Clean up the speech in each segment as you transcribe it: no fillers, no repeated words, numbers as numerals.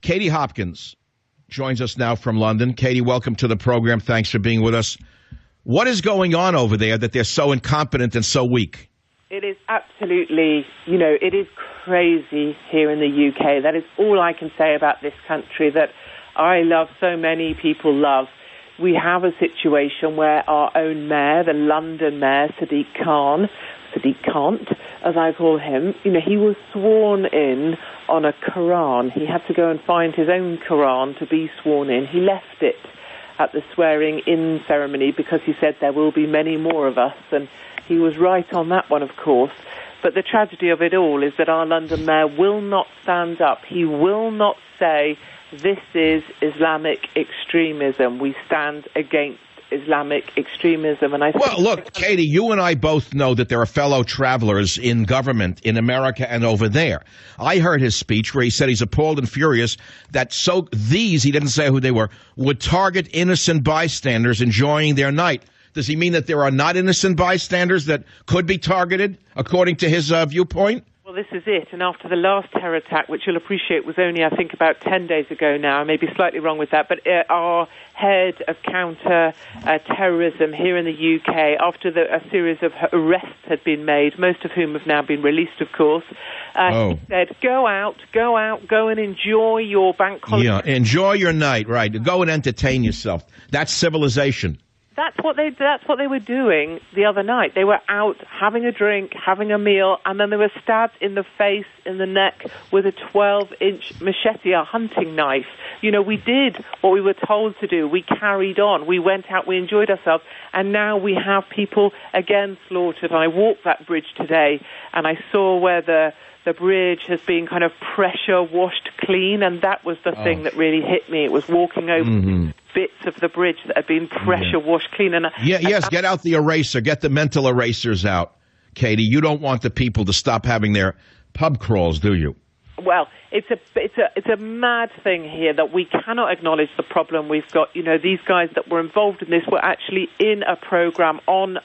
Katie Hopkins joins us now from London. Katie, welcome to the program. Thanks for being with us. What is going on over there that they're so incompetent and so weak? It is absolutely, it is crazy here in the UK. That is all I can say about this country that I love, so many people love. We have a situation where our own mayor, the London mayor, Sadiq Kant, as I call him, he was sworn in on a Quran. He had to go and find his own Quran to be sworn in. He left it at the swearing-in ceremony because he said there will be many more of us, and he was right on that one, of course. But the tragedy of it all is that our London mayor will not stand up. He will not say, this is Islamic extremism. We stand against Islamic extremism. And well, look, Katie, you and I both know that there are fellow travelers in government in America and over there. I heard his speech where he said he's appalled and furious that he didn't say who they were, would target innocent bystanders enjoying their night. Does he mean that there are not innocent bystanders that could be targeted, according to his viewpoint? Well, this is it. And after the last terror attack, which you'll appreciate was only, I think, about 10 days ago now, I may be slightly wrong with that, but our head of counter-terrorism here in the UK, after a series of arrests had been made, most of whom have now been released, of course, he said, go out, go and enjoy your bank holiday. Yeah, enjoy your night, right. Go and entertain yourself. That's civilization. That's what they were doing the other night. They were out having a drink, having a meal, and then they were stabbed in the face, in the neck, with a 12-inch machete, a hunting knife. We did what we were told to do. We carried on. We went out. We enjoyed ourselves. And now we have people again slaughtered. And I walked that bridge today, and I saw where the bridge has been kind of pressure washed clean, and that was the thing that really hit me. It was walking over bits of the bridge that had been pressure washed clean. And yes, get out the eraser. Get the mental erasers out, Katie. You don't want the people to stop having their pub crawls, do you? Well, it's a mad thing here that we cannot acknowledge the problem we've got. These guys that were involved in this were actually in a program on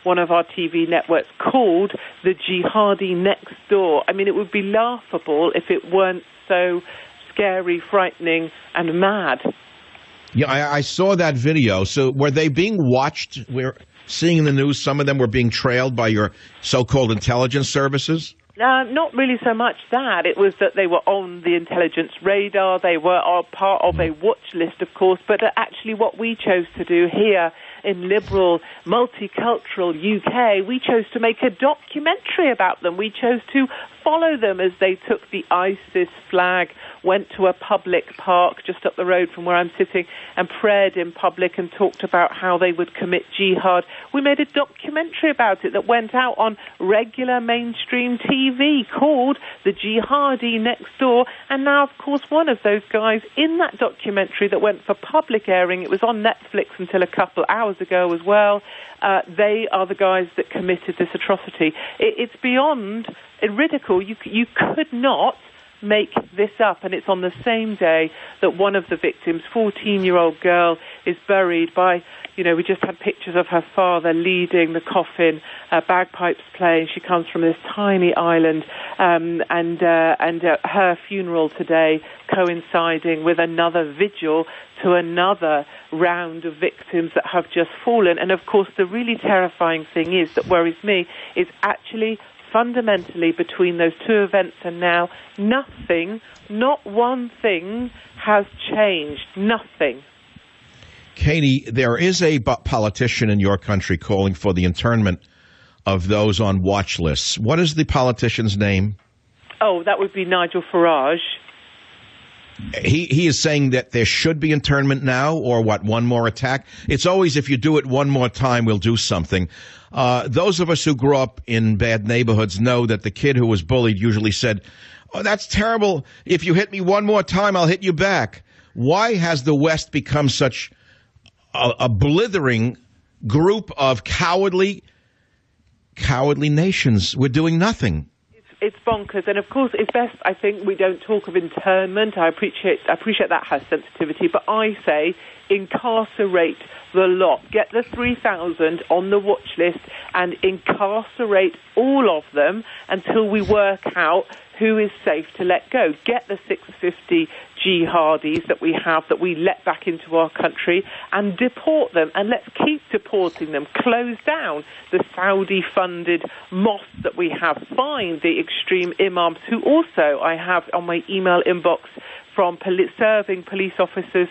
one of our TV networks called The Jihadi Next Door. I mean, it would be laughable if it weren't so scary, frightening, and mad. Yeah, I saw that video. So were they being watched? We're seeing in the news some of them were being trailed by your so-called intelligence services? Not really so much that. It was that they were on the intelligence radar. They were part of a watch list, of course. But actually what we chose to do here in liberal, multicultural UK, we chose to make a documentary about them. We chose to follow them as they took the ISIS flag, went to a public park just up the road from where I'm sitting and prayed in public and talked about how they would commit jihad. We made a documentary about it that went out on regular mainstream TV called The Jihadi Next Door. And now, of course, one of those guys in that documentary that went for public airing, it was on Netflix until a couple hours ago as well, they are the guys that committed this atrocity. It's beyond ridicule. You could not make this up, and it's on the same day that one of the victims, 14-year-old girl, is buried by, we just had pictures of her father leading the coffin, bagpipes playing. She comes from this tiny island, and her funeral today coinciding with another vigil to another round of victims that have just fallen. And of course, the really terrifying thing is that worries me is actually fundamentally between those two events and now, nothing, not one thing has changed. Nothing. Katie, there is a politician in your country calling for the internment of those on watch lists. What is the politician's name? Oh, that would be Nigel Farage. He is saying that there should be internment now, or what, one more attack? It's always, if you do it one more time, we'll do something. Those of us who grew up in bad neighborhoods know that the kid who was bullied usually said, oh, that's terrible. If you hit me one more time, I'll hit you back. Why has the West become such a blithering group of cowardly nations? We're doing nothing. It's bonkers, and of course, it's best, I think, we don't talk of internment. I appreciate that has sensitivity, but I say incarcerate the lot. Get the 3,000 on the watch list and incarcerate all of them until we work out who is safe to let go. Get the 650 jihadis that we have, that we let back into our country, and deport them. And let's keep deporting them. Close down the Saudi-funded mosques that we have. Find the extreme imams who also I have on my email inbox from serving police officers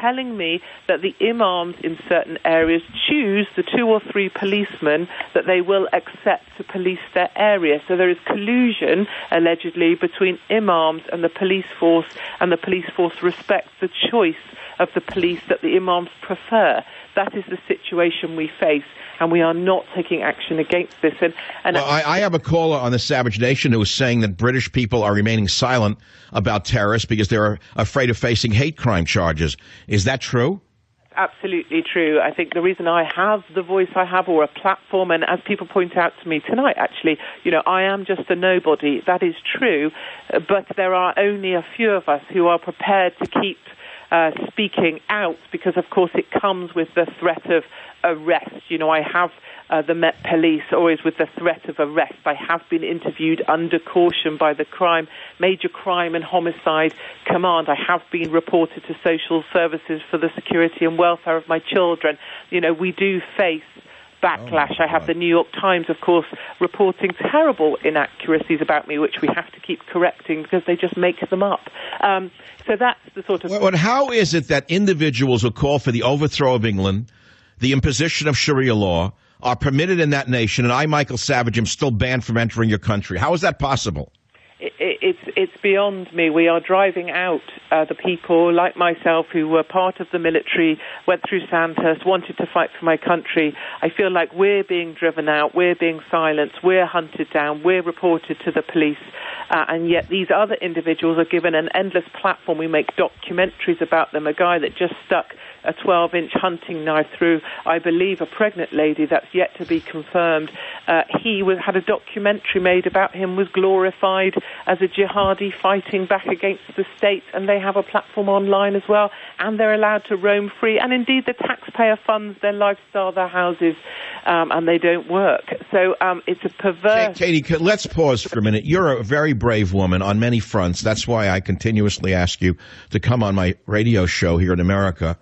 telling me that the imams in certain areas choose the 2 or 3 policemen that they will accept to police their area. So there is collusion, allegedly, between imams and the police force, and the police force respects the choice of the police that the imams prefer. That is the situation we face, and we are not taking action against this. I have a caller on the Savage Nation who is saying that British people are remaining silent about terrorists because they're afraid of facing hate crime charges. Is that true? Absolutely true. I think the reason I have the voice I have, or a platform, and as people point out to me tonight, actually, I am just a nobody. That is true, but there are only a few of us who are prepared to keep speaking out, because of course it comes with the threat of arrest. I have the Met Police always with the threat of arrest. I have been interviewed under caution by the Major Crime and Homicide Command. I have been reported to social services for the security and welfare of my children. We do face backlash. I have the New York Times, of course, reporting terrible inaccuracies about me, which we have to keep correcting because they just make them up. So that's the sort of... Well, how is it that individuals who call for the overthrow of England, the imposition of Sharia law, are permitted in that nation, and I, Michael Savage, am still banned from entering your country? How is that possible? It's beyond me. We are driving out the people like myself who were part of the military, went through Sandhurst, wanted to fight for my country. I feel like we're being driven out, we're being silenced, we're hunted down, we're reported to the police, and yet these other individuals are given an endless platform. We make documentaries about them. A guy that just stuck a 12-inch hunting knife through, I believe, a pregnant lady, that's yet to be confirmed. He had a documentary made about him, was glorified as a jihadi fighting back against the state, and they have a platform online as well, and they're allowed to roam free. And indeed, the taxpayer funds their lifestyle, their houses, and they don't work. So it's a perverse... Katie, let's pause for a minute. You're a very brave woman on many fronts. That's why I continuously ask you to come on my radio show here in America,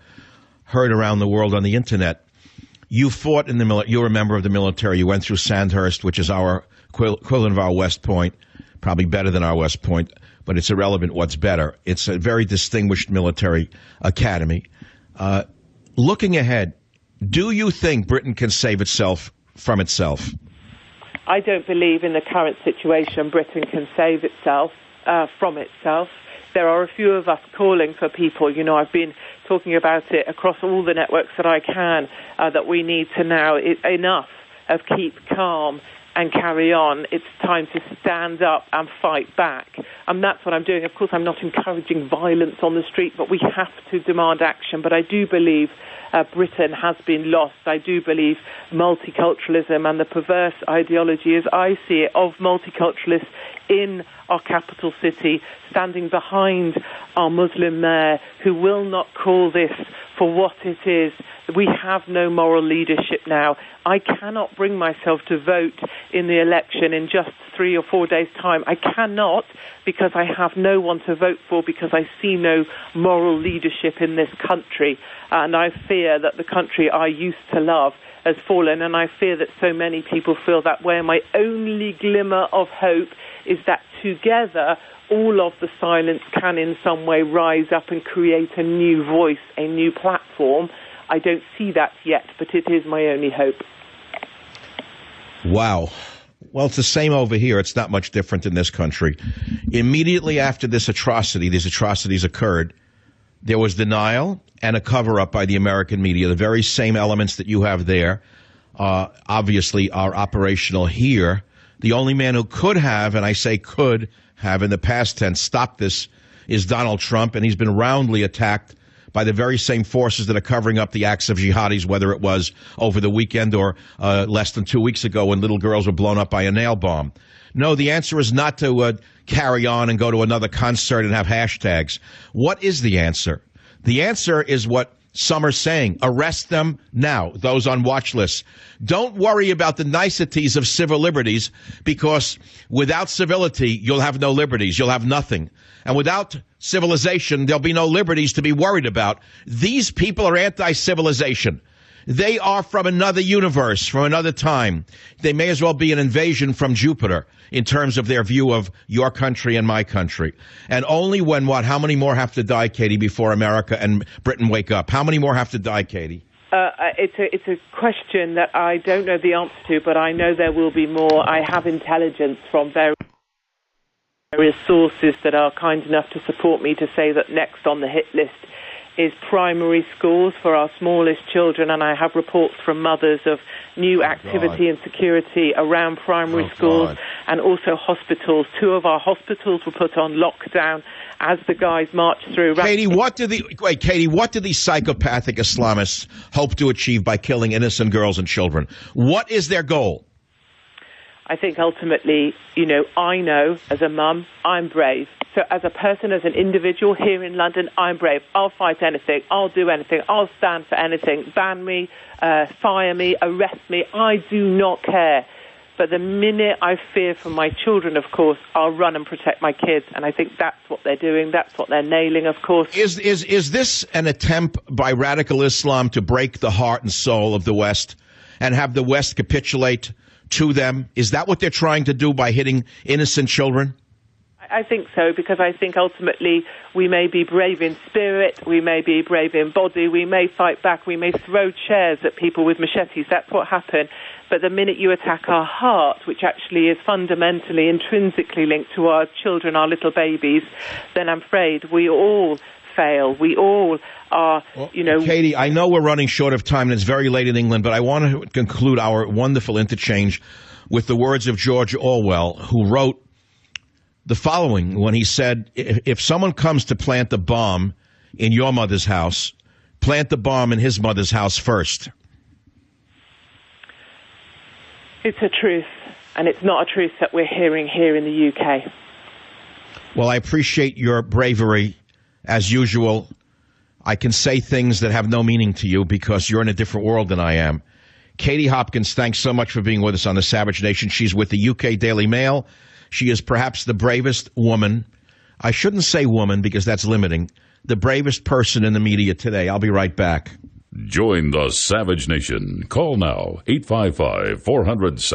heard around the world on the internet. You fought in the military. You were a member of the military. You went through Sandhurst, which is our equivalent of our West Point, probably better than our West Point, but it's irrelevant what's better. It's a very distinguished military academy. Looking ahead, do you think Britain can save itself from itself? I don't believe in the current situation Britain can save itself from itself. There are a few of us calling for people. I've been talking about it across all the networks that I can, that we need to now, enough of keep calm and carry on. It's time to stand up and fight back. And that's what I'm doing. Of course, I'm not encouraging violence on the street, but we have to demand action. But I do believe Britain has been lost. I do believe multiculturalism and the perverse ideology, as I see it, of multiculturalists in our capital city, standing behind our Muslim mayor, who will not call this for what it is. We have no moral leadership now. I cannot bring myself to vote in the election in just 3 or 4 days' time. I cannot, because I have no one to vote for, because I see no moral leadership in this country. And I fear that the country I used to love has fallen, and I fear that so many people feel that way. My only glimmer of hope is that together all of the silence can in some way rise up and create a new voice, a new platform. I don't see that yet, but it is my only hope. Wow. Well, it's the same over here. It's not much different in this country. Immediately after these atrocities occurred, there was denial and a cover-up by the American media. The very same elements that you have there obviously are operational here. The only man who could have, and I say could have in the past tense, stopped this is Donald Trump, and he's been roundly attacked by the very same forces that are covering up the acts of jihadis, whether it was over the weekend or less than 2 weeks ago when little girls were blown up by a nail bomb. No, the answer is not to carry on and go to another concert and have hashtags. What is the answer? The answer is what some are saying. Arrest them now, those on watch lists. Don't worry about the niceties of civil liberties, because without civility, you'll have no liberties. You'll have nothing. And without civilization, there'll be no liberties to be worried about. These people are anti-civilization. They are from another universe, from another time. They may as well be an invasion from Jupiter in terms of their view of your country and my country. And only when what? How many more have to die, Katie, before America and Britain wake up? How many more have to die, Katie? It's a question that I don't know the answer to, but I know there will be more. I have intelligence from various sources that are kind enough to support me to say that next on the hit list is primary schools for our smallest children, and I have reports from mothers of new activity and security around primary schools and also hospitals. 2 of our hospitals were put on lockdown as the guys marched through. Katie, what do these psychopathic Islamists hope to achieve by killing innocent girls and children? What is their goal? I think ultimately, I know as a mum, I'm brave. So as a person, as an individual here in London, I'm brave. I'll fight anything. I'll do anything. I'll stand for anything. Ban me, fire me, arrest me. I do not care. But the minute I fear for my children, of course, I'll run and protect my kids. And I think that's what they're doing. That's what they're nailing, of course. Is this an attempt by radical Islam to break the heart and soul of the West and have the West capitulate to them? Is that what they're trying to do by hitting innocent children? I think so, because I think ultimately we may be brave in spirit, we may be brave in body, we may fight back, we may throw chairs at people with machetes. That's what happened. But the minute you attack our heart, which actually is fundamentally, intrinsically linked to our children, our little babies, then I'm afraid we all fail. We all are, Katie, I know we're running short of time and it's very late in England, but I want to conclude our wonderful interchange with the words of George Orwell, who wrote the following when he said, if someone comes to plant a bomb in your mother's house, plant the bomb in his mother's house first. It's a truth, and it's not a truth that we're hearing here in the UK. Well, I appreciate your bravery, as usual. I can say things that have no meaning to you because you're in a different world than I am. Katie Hopkins, thanks so much for being with us on the Savage Nation. She's with the UK Daily Mail. She is perhaps the bravest woman. I shouldn't say woman because that's limiting. The bravest person in the media today. I'll be right back. Join the Savage Nation. Call now, 855-400-SAVAGE.